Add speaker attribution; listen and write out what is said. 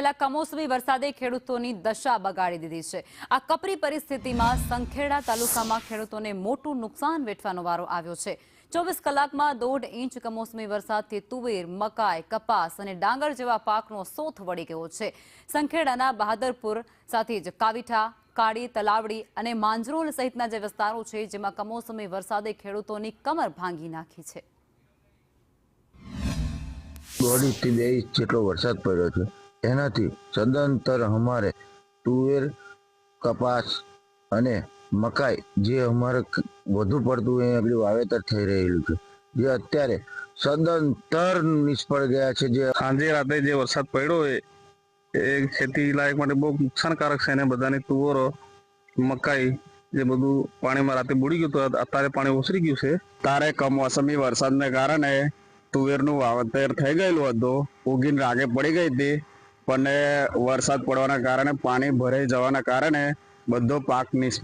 Speaker 1: રહેલા કમોસમી વરસાદે ખેડૂતોની દશા બગાડી દીધી છે। આ કપરી પરિસ્થિતિમાં સંખેડા તાલુકામાં ખેડૂતોને મોટું નુકસાન વેઠવાનો વારો આવ્યો છે। 24 કલાકમાં 1.5 ઇંચ કમોસમી વરસાદથી તુવેર, મકાઈ, કપાસ અને ડાંગર જેવા પાકનો સોથ વળી ગયો છે। સંખેડાના બહાદરપુર સાથે જ કાવીઠા, કાળી, તલાવડી અને માંજરોલ સહિતના જે વિસ્તારો છે જેમાં કમોસમી વરસાદે ખેડૂતોની કમર ભાંગી નાખી છે।
Speaker 2: 1.5 થી 2 ઇંચ જેટલો વરસાદ પડ્યો છે। એનાથી સદંતર અમારે તુવેર, કપાસ અને મકાઈ જે અમારે વધુ પડતું અહીં વાવેતર થઈ રહેલું છે, જે અત્યારે સદંતર નિષ્ફળ ગયા છે। જે
Speaker 3: સાંજે રાતે જે વરસાદ પડ્યો એ ખેતી લાયક માટે બહુ નુકસાનકારક છે અને બધાની તુવરો, મકાઈ જે બધું પાણીમાં રાતે બુડી ગયું હતું, અત્યારે પાણી ઓસરી ગયું છે।
Speaker 4: તારે કમોસમી વરસાદને કારણે તુવેરનું વાવેતર થઈ ગયેલું હતું, ઉગીને રાગે પડી ગઈ હતી, પણ વરસાદ પડવાના કારણે પાણી ભરાઈ જવાના કારણે બધો પાક નિષ્ફળ